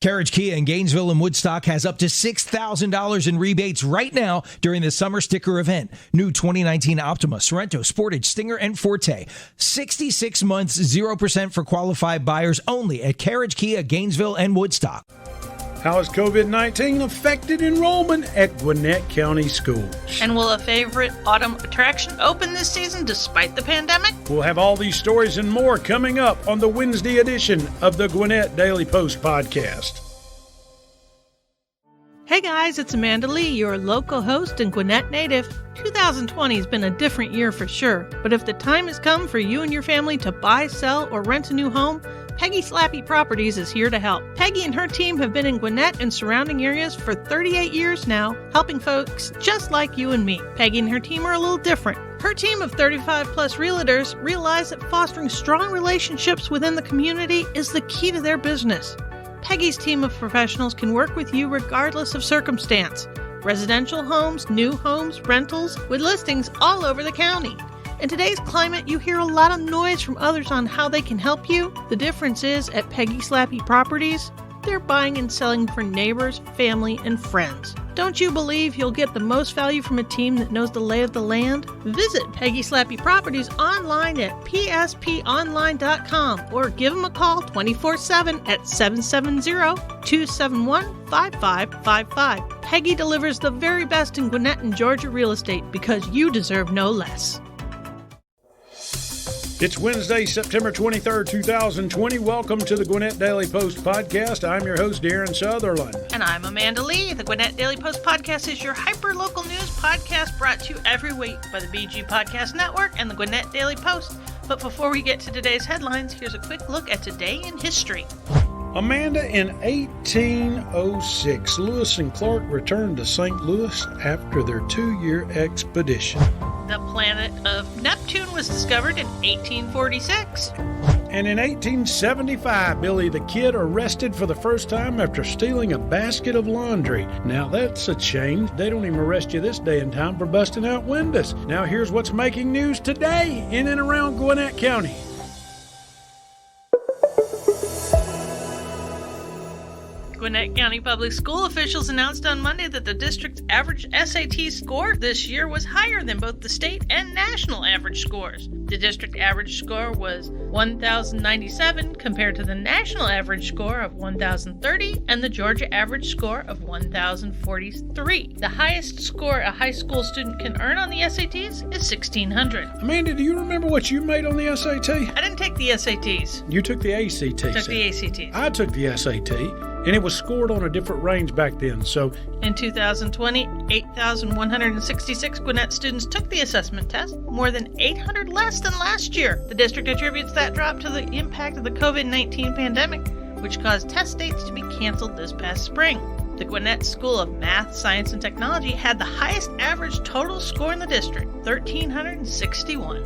Carriage Kia in Gainesville and Woodstock has up to $6,000 in rebates right now during the summer sticker event. New 2019 Optima, Sorrento, Sportage, Stinger, and Forte. 66 months, 0% for qualified buyers only at Carriage Kia, Gainesville and Woodstock. How has COVID-19 affected enrollment at Gwinnett County Schools? And will a favorite autumn attraction open this season despite the pandemic? We'll have all these stories and more coming up on the Wednesday edition of the Gwinnett Daily Post podcast. Hey guys, it's Amanda Lee, your local host and Gwinnett native. 2020 has been a different year for sure, but if the time has come for you and your family to buy, sell, or rent a new home, Peggy Slappy Properties is here to help. Peggy and her team have been in Gwinnett and surrounding areas for 38 years now, helping folks just like you and me. Peggy and her team are a little different. Her team of 35-plus realtors realize that fostering strong relationships within the community is the key to their business. Peggy's team of professionals can work with you regardless of circumstance. Residential homes, new homes, rentals, with listings all over the county. In today's climate, you hear a lot of noise from others on how they can help you. The difference is, at Peggy Slappy Properties, they're buying and selling for neighbors, family, and friends. Don't you believe you'll get the most value from a team that knows the lay of the land? Visit Peggy Slappy Properties online at psponline.com or give them a call 24/7 at 770-271-5555. Peggy delivers the very best in Gwinnett and Georgia real estate because you deserve no less. It's Wednesday, September 23rd, 2020. Welcome to the Gwinnett Daily Post podcast. I'm your host, Darren Sutherland. And I'm Amanda Lee. The Gwinnett Daily Post podcast is your hyper-local news podcast brought to you every week by the BG Podcast Network and the Gwinnett Daily Post. But before we get to today's headlines, here's a quick look at today in history. Amanda, in 1806, Lewis and Clark returned to St. Louis after their 2-year expedition. The planet of Neptune was discovered in 1846. And in 1875, Billy the Kid arrested for the first time after stealing a basket of laundry. Now that's a change. They don't even arrest you this day and time for busting out windows. Now here's what's making news today in and around Gwinnett County. Gwinnett County Public School officials announced on Monday that the district's average SAT score this year was higher than both the state and national average scores. The district average score was 1,097 compared to the national average score of 1,030 and the Georgia average score of 1,043. The highest score a high school student can earn on the SATs is 1,600. Amanda, do you remember what you made on the SAT? I didn't take the SATs. You took the ACT. Took the ACTs. I took the SAT. And it was scored on a different range back then, so... In 2020, 8,166 Gwinnett students took the assessment test, more than 800 less than last year. The district attributes that drop to the impact of the COVID-19 pandemic, which caused test dates to be canceled this past spring. The Gwinnett School of Math, Science, and Technology had the highest average total score in the district, 1,361.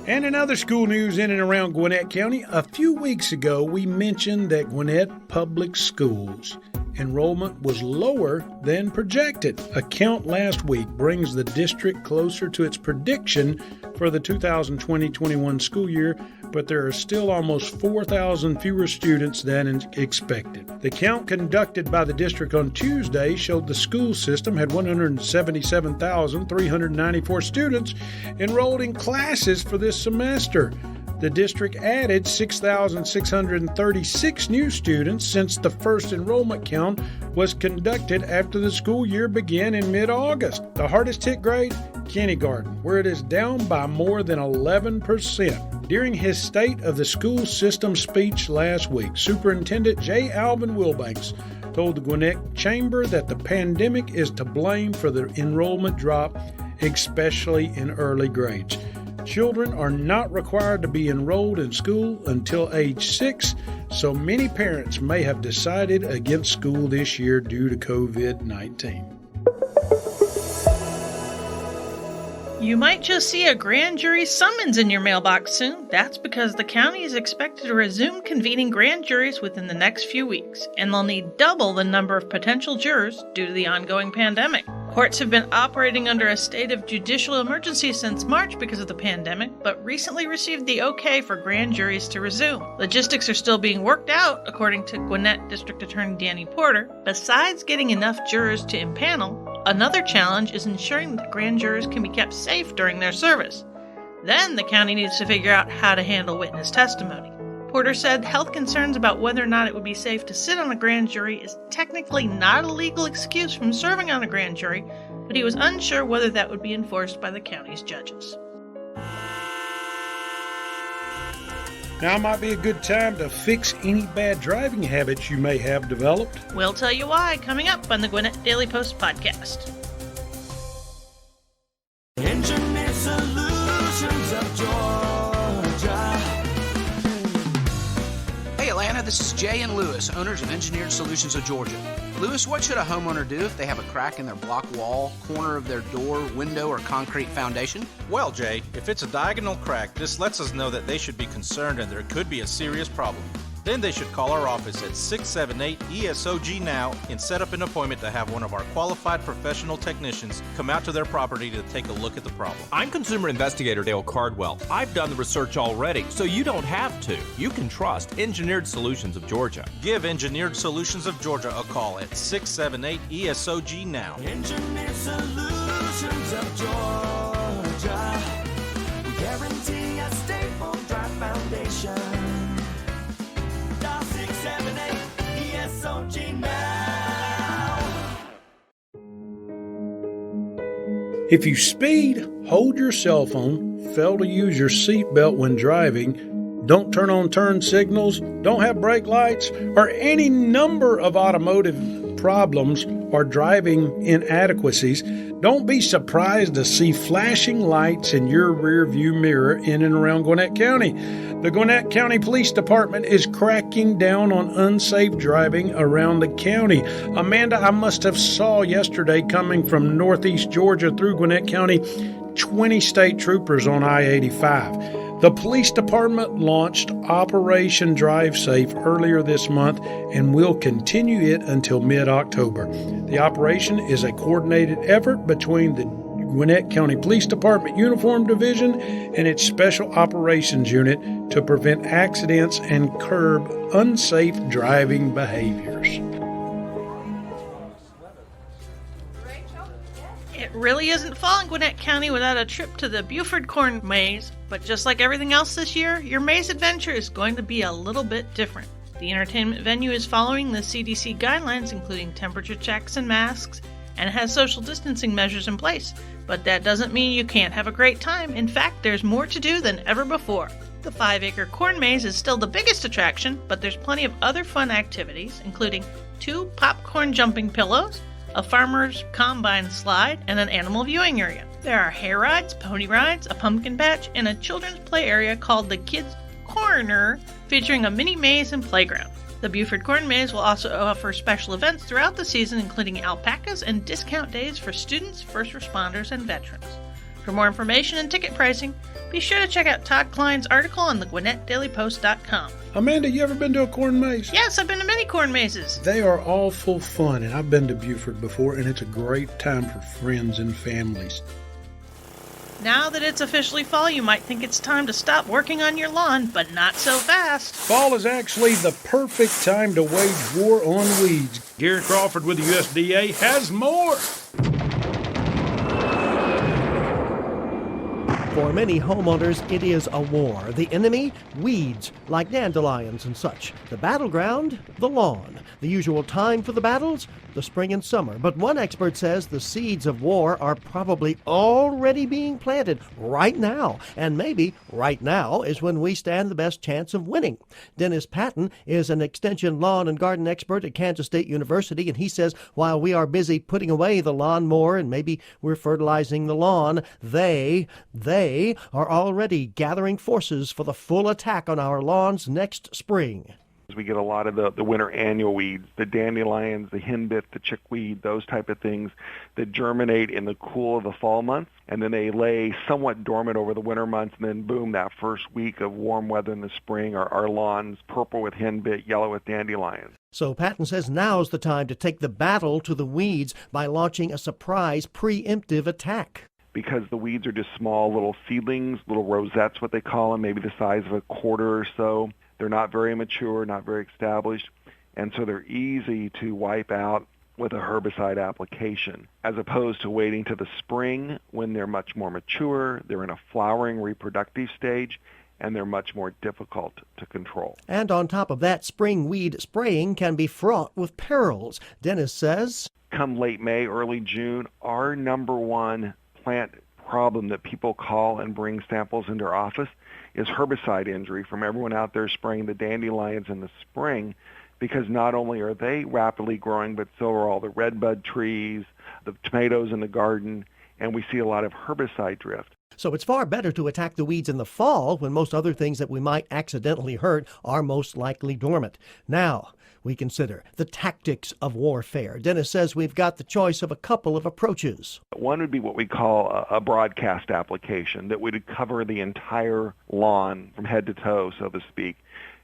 And in other school news in and around Gwinnett County, a few weeks ago we mentioned that Gwinnett Public Schools enrollment was lower than projected. A count last week brings the district closer to its prediction for the 2020-21 school year, but there are still almost 4,000 fewer students than expected. The count conducted by the district on Tuesday showed the school system had 177,394 students enrolled in classes for this semester. The district added 6,636 new students since the first enrollment count was conducted after the school year began in mid-August. The hardest hit grade? Kindergarten, where it is down by more than 11%. During his State of the School System speech last week, Superintendent J. Alvin Wilbanks told the Gwinnett Chamber that the pandemic is to blame for the enrollment drop, especially in early grades. Children are not required to be enrolled in school until age 6, so many parents may have decided against school this year due to COVID-19. You might just see a grand jury summons in your mailbox soon. That's because the county is expected to resume convening grand juries within the next few weeks, and they'll need double the number of potential jurors due to the ongoing pandemic. Courts have been operating under a state of judicial emergency since March because of the pandemic, but recently received the okay for grand juries to resume. Logistics are still being worked out, according to Gwinnett District Attorney Danny Porter. Besides getting enough jurors to impanel, another challenge is ensuring that grand jurors can be kept safe during their service. Then the county needs to figure out how to handle witness testimony. Porter said health concerns about whether or not it would be safe to sit on a grand jury is technically not a legal excuse from serving on a grand jury, but he was unsure whether that would be enforced by the county's judges. Now might be a good time to fix any bad driving habits you may have developed. We'll tell you why coming up on the Gwinnett Daily Post podcast. Engineered Solutions of Georgia. Hey Atlanta, this is Jay and Lewis, owners of Engineered Solutions of Georgia. Lewis, what should a homeowner do if they have a crack in their block wall, corner of their door, window, or concrete foundation? Well, Jay, if it's a diagonal crack, this lets us know that they should be concerned and there could be a serious problem. Then they should call our office at 678-ESOG now and set up an appointment to have one of our qualified professional technicians come out to their property to take a look at the problem. I'm consumer investigator Dale Cardwell. I've done the research already, so you don't have to. You can trust Engineered Solutions of Georgia. Give Engineered Solutions of Georgia a call at 678-ESOG now. Engineered Solutions of Georgia. We guarantee a stable, dry foundation. Dial 678-ESOG now. If you speed, hold your cell phone, fail to use your seatbelt when driving, don't turn on turn signals, don't have brake lights, or any number of automotive problems or driving inadequacies, don't be surprised to see flashing lights in your rear view mirror in and around Gwinnett County. The Gwinnett County Police Department is cracking down on unsafe driving around the county. Amanda, I must have saw yesterday coming from northeast Georgia through Gwinnett County 20 state troopers on I-85. The police department launched Operation Drive Safe earlier this month and will continue it until mid-October. The operation is a coordinated effort between the Gwinnett County Police Department Uniform Division and its Special Operations Unit to prevent accidents and curb unsafe driving behaviors. It really isn't fall in Gwinnett County without a trip to the Buford Corn Maze, but just like everything else this year, your maze adventure is going to be a little bit different. The entertainment venue is following the CDC guidelines, including temperature checks and masks, and has social distancing measures in place. But that doesn't mean you can't have a great time. In fact, there's more to do than ever before. The 5-acre corn maze is still the biggest attraction, but there's plenty of other fun activities, including 2 popcorn jumping pillows, a farmer's combine slide, and an animal viewing area. There are hair rides, pony rides, a pumpkin patch, and a children's play area called the Kids Corner, featuring a mini maze and playground. The Buford Corn Maze will also offer special events throughout the season, including alpacas and discount days for students, first responders, and veterans. For more information and ticket pricing, be sure to check out Todd Klein's article on the GwinnettDailyPost.com. Amanda, you ever been to a corn maze? Yes, I've been to many corn mazes. They are all full fun, and I've been to Buford before, and it's a great time for friends and families. Now that it's officially fall, you might think it's time to stop working on your lawn, but not so fast. Fall is actually the perfect time to wage war on weeds. Gary Crawford with the USDA has more. For many homeowners, it is a war. The enemy, weeds, like dandelions and such. The battleground, the lawn. The usual time for the battles, the spring and summer. But one expert says the seeds of war are probably already being planted right now. And maybe right now is when we stand the best chance of winning. Dennis Patton is an extension lawn and garden expert at Kansas State University, and he says while we are busy putting away the lawnmower and maybe we're fertilizing the lawn, they are already gathering forces for the full attack on our lawns next spring. We get a lot of the winter annual weeds, the dandelions, the henbit, the chickweed, those type of things that germinate in the cool of the fall months, and then they lay somewhat dormant over the winter months, and then boom, that first week of warm weather in the spring, our lawns purple with henbit, yellow with dandelions. So Patton says now's the time to take the battle to the weeds by launching a surprise preemptive attack. Because the weeds are just small little seedlings, little rosettes, what they call them, maybe the size of a quarter or so. They're not very mature, not very established, and so they're easy to wipe out with a herbicide application, as opposed to waiting to the spring when they're much more mature, they're in a flowering reproductive stage, and they're much more difficult to control. And on top of that, spring weed spraying can be fraught with perils. Dennis says, come late May, early June, our number one plant problem that people call and bring samples into our office is herbicide injury from everyone out there spraying the dandelions in the spring, because not only are they rapidly growing, but so are all the redbud trees, the tomatoes in the garden, and we see a lot of herbicide drift. So it's far better to attack the weeds in the fall when most other things that we might accidentally hurt are most likely dormant. Now we consider the tactics of warfare. Dennis says we've got the choice of a couple of approaches. One would be what we call a broadcast application that would cover the entire lawn from head to toe, so to speak.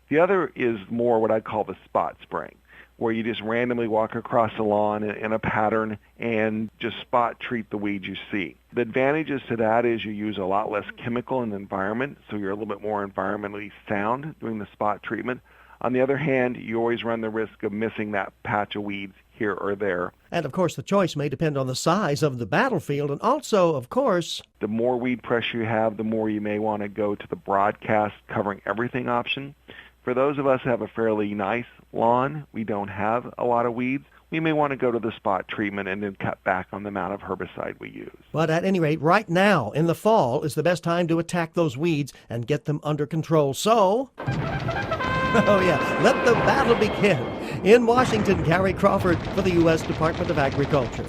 The other is more what I call the spot spraying, where you just randomly walk across the lawn in a pattern and just spot treat the weeds you see. The advantages to that is you use a lot less chemical in the environment, so you're a little bit more environmentally sound doing the spot treatment. On the other hand, you always run the risk of missing that patch of weeds here or there. And, of course, the choice may depend on the size of the battlefield, and also, of course, the more weed pressure you have, the more you may want to go to the broadcast covering everything option. For those of us who have a fairly nice lawn, we don't have a lot of weeds, we may want to go to the spot treatment and then cut back on the amount of herbicide we use. But at any rate, right now, in the fall, is the best time to attack those weeds and get them under control. So, oh yeah, let the battle begin. In Washington, Gary Crawford for the U.S. Department of Agriculture.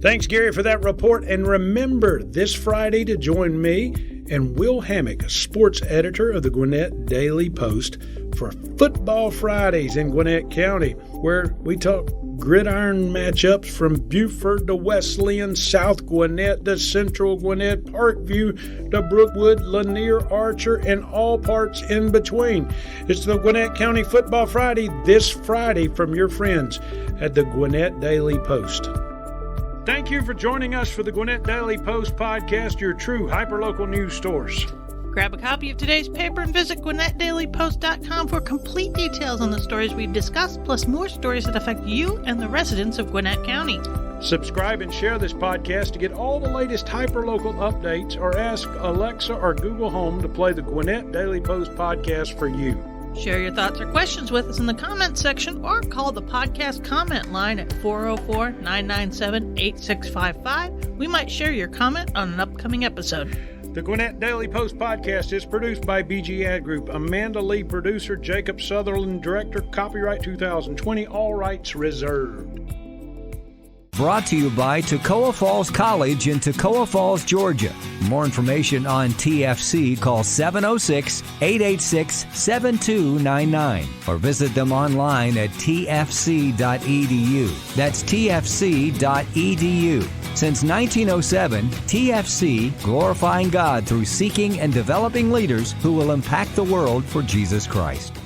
Thanks, Gary, for that report. And remember, this Friday to join me and Will Hammock, a sports editor of the Gwinnett Daily Post, for Football Fridays in Gwinnett County, where we talk gridiron matchups from Buford to Wesleyan, South Gwinnett to Central Gwinnett, Parkview to Brookwood, Lanier, Archer, and all parts in between. It's the Gwinnett County Football Friday this Friday from your friends at the Gwinnett Daily Post. Thank you for joining us for the Gwinnett Daily Post podcast, your true hyperlocal news source. Grab a copy of today's paper and visit GwinnettDailyPost.com for complete details on the stories we've discussed, plus more stories that affect you and the residents of Gwinnett County. Subscribe and share this podcast to get all the latest hyperlocal updates, or ask Alexa or Google Home to play the Gwinnett Daily Post podcast for you. Share your thoughts or questions with us in the comments section, or call the podcast comment line at 404-997-8655. We might share your comment on an upcoming episode. The Gwinnett Daily Post podcast is produced by BG Ad Group. Amanda Lee, producer. Jacob Sutherland, director. Copyright 2020. All rights reserved. Brought to you by Toccoa Falls College in Toccoa Falls, Georgia. More information on TFC, call 706-886-7299 or visit them online at tfc.edu. That's tfc.edu. Since 1907, TFC, glorifying God through seeking and developing leaders who will impact the world for Jesus Christ.